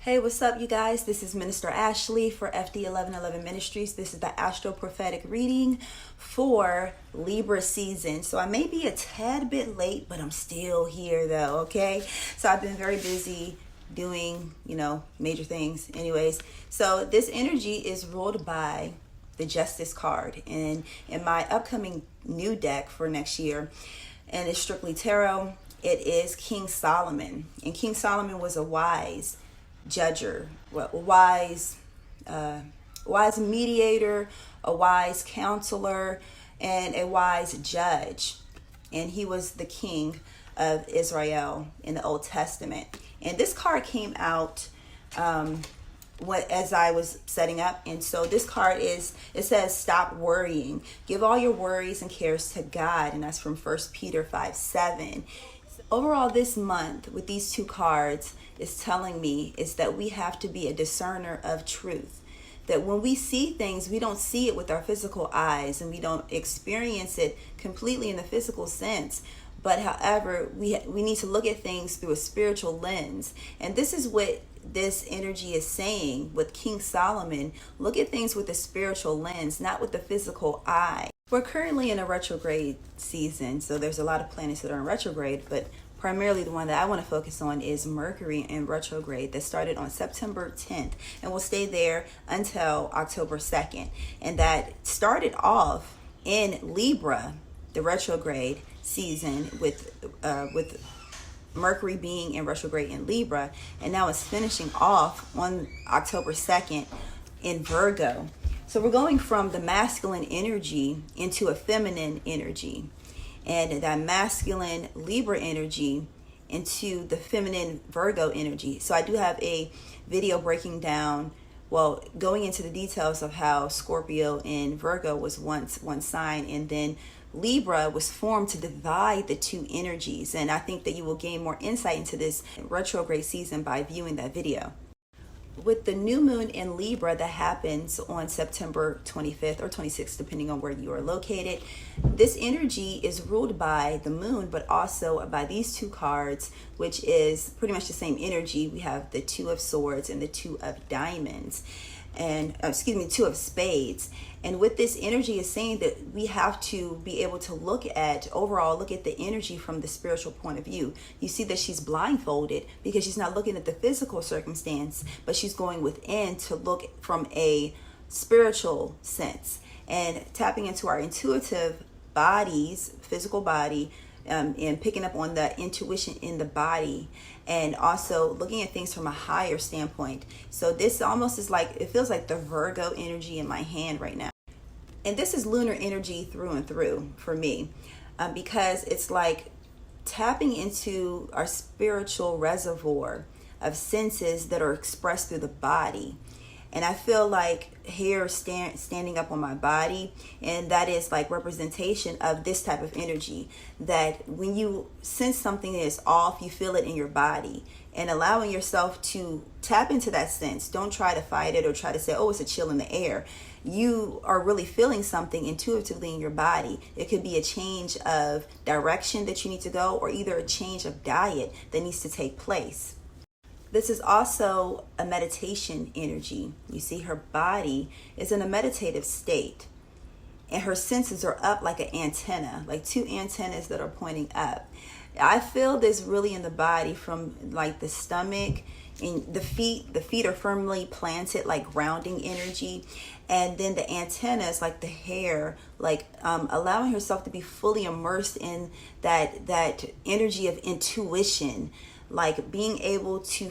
Hey, what's up, you guys? This is Minister Ashley for FD 1111 Ministries. This is the Astro-Prophetic reading for Libra season. So I may be a tad bit late, but I'm still here though, okay? So I've been very busy doing, major things. Anyways, so this energy is ruled by the Justice card. And in my upcoming new deck for next year, and it's strictly tarot, it is King Solomon. And King Solomon was a wise judger, wise mediator, a wise counselor, and a wise judge. And he was the king of Israel in the Old Testament. And this card came out as I was setting up. And so this card it says, stop worrying. Give all your worries and cares to God. And that's from 1 Peter 5:7. Overall, this month with these two cards is telling me is that we have to be a discerner of truth. That when we see things, we don't see it with our physical eyes and we don't experience it completely in the physical sense. But however, we need to look at things through a spiritual lens. And this is what this energy is saying with King Solomon. Look at things with a spiritual lens, not with the physical eye. We're currently in a retrograde season, so there's a lot of planets that are in retrograde, but primarily the one that I want to focus on is Mercury in retrograde that started on September 10th and will stay there until October 2nd. And that started off in Libra, the retrograde season, with Mercury being in retrograde in Libra, and now it's finishing off on October 2nd in Virgo. So we're going from the masculine energy into a feminine energy, and that masculine Libra energy into the feminine Virgo energy. So I do have a video breaking down, going into the details of how Scorpio and Virgo was once one sign, and then Libra was formed to divide the two energies. And I think that you will gain more insight into this retrograde season by viewing that video. With the new moon in Libra that happens on September 25th or 26th, depending on where you are located, this energy is ruled by the moon, but also by these two cards, which is pretty much the same energy. We have the Two of Swords and the Two of Diamonds, and Two of Spades. And with this energy is saying that we have to be able to look at the energy from the spiritual point of view. You see that she's blindfolded because she's not looking at the physical circumstance, but she's going within to look from a spiritual sense and tapping into our intuitive bodies, physical body, and picking up on the intuition in the body, and also looking at things from a higher standpoint. So this almost is like, it feels like the Virgo energy in my hand right now. And this is lunar energy through and through for me, because it's like tapping into our spiritual reservoir of senses that are expressed through the body. And I feel like hair standing up on my body, and that is like representation of this type of energy, that when you sense something is off, you feel it in your body, and allowing yourself to tap into that sense. Don't try to fight it or try to say, oh, it's a chill in the air. You are really feeling something intuitively in your body. It could be a change of direction that you need to go, or either a change of diet that needs to take place. This is also a meditation energy. You see her body is in a meditative state, and her senses are up like an antenna, like two antennas that are pointing up. I feel this really in the body, from like the stomach and the feet. The feet are firmly planted, like grounding energy. And then the antennas, like the hair, like allowing herself to be fully immersed in that energy of intuition, like being able to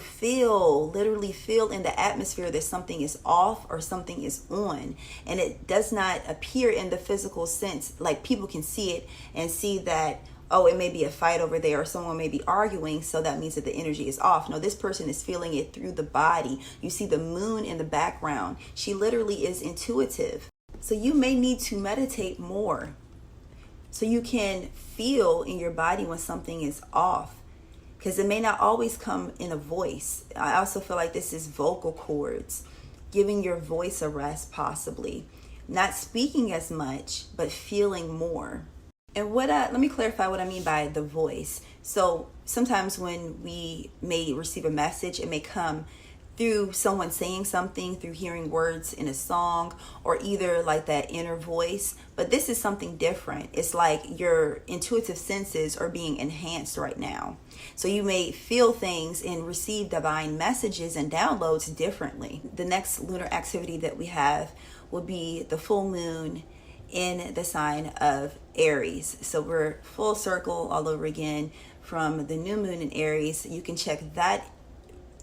literally feel in the atmosphere that something is off or something is on. And it does not appear in the physical sense, like people can see it and see that, oh, it may be a fight over there, or someone may be arguing, so that means that the energy is off. No, this person is feeling it through the body. You see the moon in the background. She literally is intuitive. So you may need to meditate more so you can feel in your body when something is off, because it may not always come in a voice. I also feel like this is vocal cords, giving your voice a rest, possibly. Not speaking as much, but feeling more. And let me clarify what I mean by the voice. So sometimes when we may receive a message, it may come through someone saying something, through hearing words in a song, or either like that inner voice. But this is something different. It's like your intuitive senses are being enhanced right now. So you may feel things and receive divine messages and downloads differently. The next lunar activity that we have will be the full moon in the sign of Aries. So we're full circle all over again from the new moon in Aries. You can check that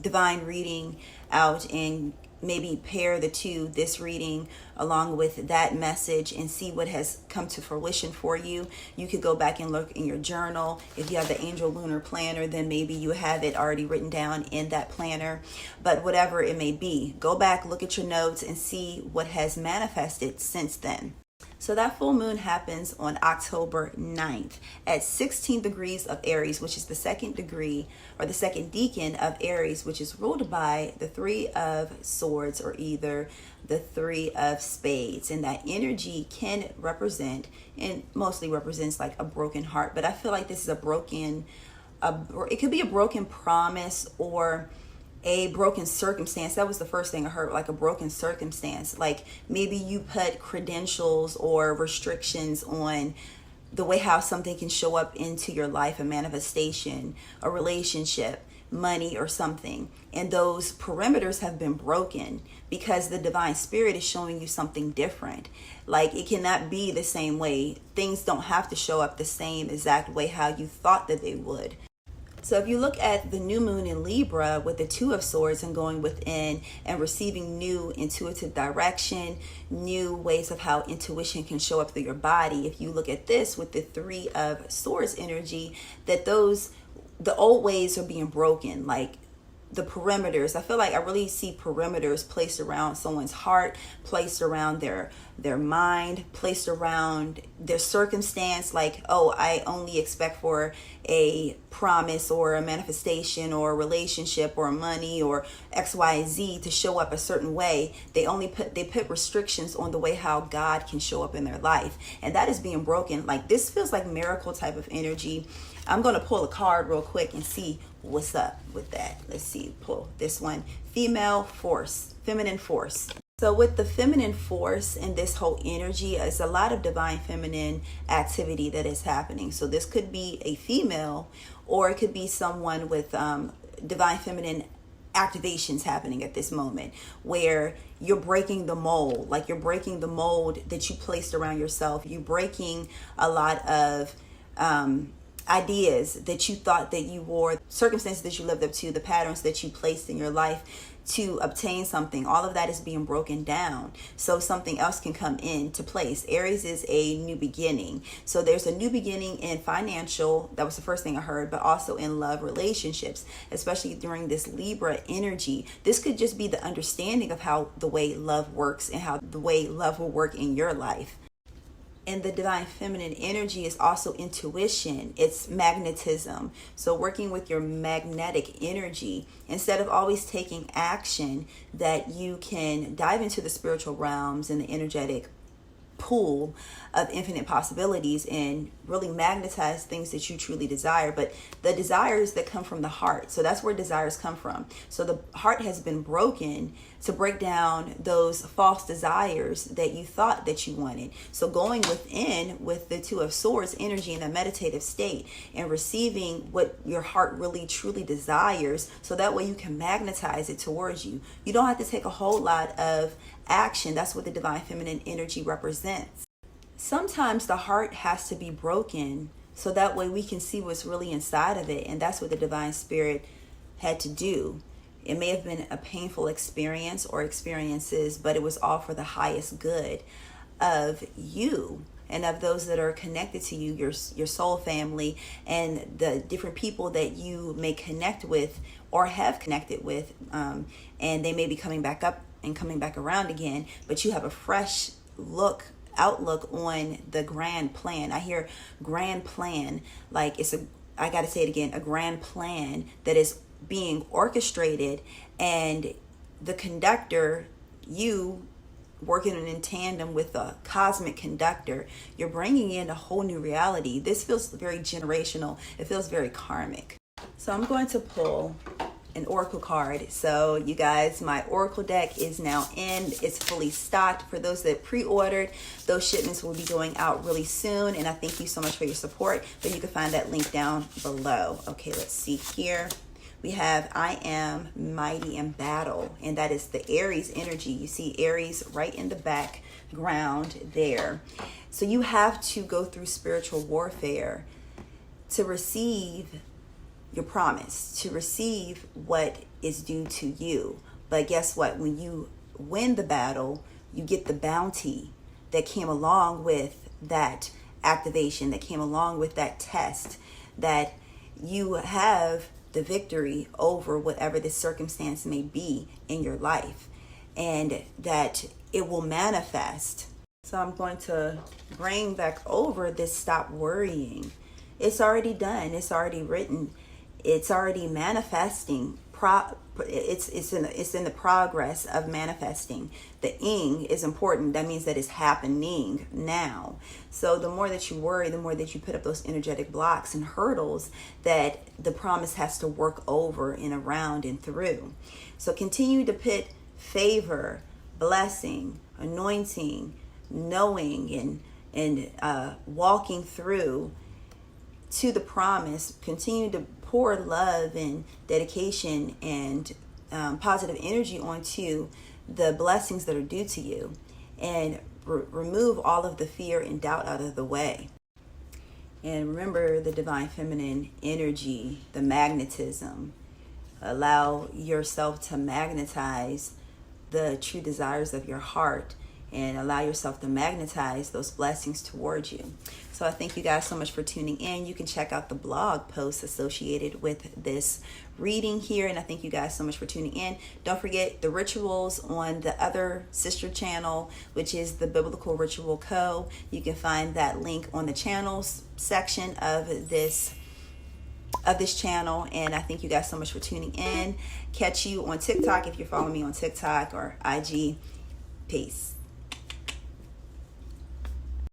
divine reading out and maybe pair the two, this reading along with that message, and see what has come to fruition for you. You could go back and look in your journal. If you have the angel lunar planner, then maybe you have it already written down in that planner. But whatever it may be, go back, look at your notes, and see what has manifested since then. So that full moon happens on October 9th at 16 degrees of Aries, which is the second degree or the second decan of Aries, which is ruled by the Three of Swords or either the Three of Spades. And that energy can represent, and mostly represents, like a broken heart. But I feel like this is it could be a broken promise or a broken circumstance. That was the first thing I heard, like a broken circumstance. Like maybe you put credentials or restrictions on the way how something can show up into your life, a manifestation, a relationship, money, or something. And those perimeters have been broken because the divine spirit is showing you something different. Like it cannot be the same way. Things don't have to show up the same exact way how you thought that they would. So if you look at the new moon in Libra with the Two of Swords and going within and receiving new intuitive direction, new ways of how intuition can show up through your body. If you look at this with the Three of Swords energy, that the old ways are being broken, like the perimeters. I feel like I really see perimeters placed around someone's heart, placed around their mind, placed around their circumstance. Like, oh, I only expect for a promise or a manifestation or a relationship or money or X, Y, Z to show up a certain way. They put restrictions on the way how God can show up in their life. And that is being broken. Like this feels like miracle type of energy. I'm going to pull a card real quick and see what's up with that. Let's see, pull this one. Female force, feminine force. So with the feminine force and this whole energy, it's a lot of divine feminine activity that is happening. So this could be a female, or it could be someone with divine feminine activations happening at this moment where you're breaking the mold. Like you're breaking the mold that you placed around yourself. You're breaking a lot of ideas that you thought that you wore, circumstances that you lived up to, the patterns that you placed in your life to obtain something. All of that is being broken down so something else can come into place. Aries is a new beginning. So there's a new beginning in financial, that was the first thing I heard, but also in love relationships, especially during this Libra energy. This could just be the understanding of how the way love works and how the way love will work in your life. And the divine feminine energy is also intuition. It's magnetism. So working with your magnetic energy, instead of always taking action, that you can dive into the spiritual realms and the energetic pool of infinite possibilities and really magnetize things that you truly desire. But the desires that come from the heart, so that's where desires come from. So the heart has been broken to break down those false desires that you thought that you wanted. So going within with the Two of Swords energy in a meditative state and receiving what your heart really truly desires, so that way you can magnetize it towards you. You don't have to take a whole lot of action. That's what the divine feminine energy represents. Sometimes the heart has to be broken so that way we can see what's really inside of it, and that's what the divine spirit had to do. It may have been a painful experience or experiences, but it was all for the highest good of you and of those that are connected to you, your soul family, and the different people that you may connect with or have connected with, and they may be coming back up and coming back around again, but you have a fresh outlook on the grand plan. I hear grand plan, like I gotta say it again, a grand plan that is being orchestrated, and the conductor, you working in tandem with a cosmic conductor, you're bringing in a whole new reality. This feels very generational. It feels very karmic. So I'm going to pull an oracle card. So you guys, my oracle deck is now in. It's fully stocked. For those that pre-ordered, those shipments will be going out really soon, and I thank you so much for your support. But you can find that link down below. Okay, let's see here. We have I am mighty in battle, and that is the Aries energy. You see Aries right in the background there. So you have to go through spiritual warfare to receive your promise, to receive what is due to you. But guess what? When you win the battle, you get the bounty that came along with that activation, that came along with that test, that you have the victory over whatever the circumstance may be in your life, and that it will manifest. So I'm going to bring back over this stop worrying. It's already done. It's already written. It's already manifesting. It's in the progress of manifesting. The ing is important. That means that it's happening now. So the more that you worry, the more that you put up those energetic blocks and hurdles that the promise has to work over and around and through. So continue to put favor, blessing, anointing, knowing, and walking through to the promise. Continue to pour love and dedication and positive energy onto the blessings that are due to you, and remove all of the fear and doubt out of the way. And remember the divine feminine energy, the magnetism. Allow yourself to magnetize the true desires of your heart, and allow yourself to magnetize those blessings towards you. So I thank you guys so much for tuning in. You can check out the blog posts associated with this reading here, and I thank you guys so much for tuning in. Don't forget the rituals on the other sister channel, which is the Biblical Ritual Co. You can find that link on the channels section of this channel, and I thank you guys so much for tuning in. Catch you on TikTok if you're following me on TikTok or IG. Peace.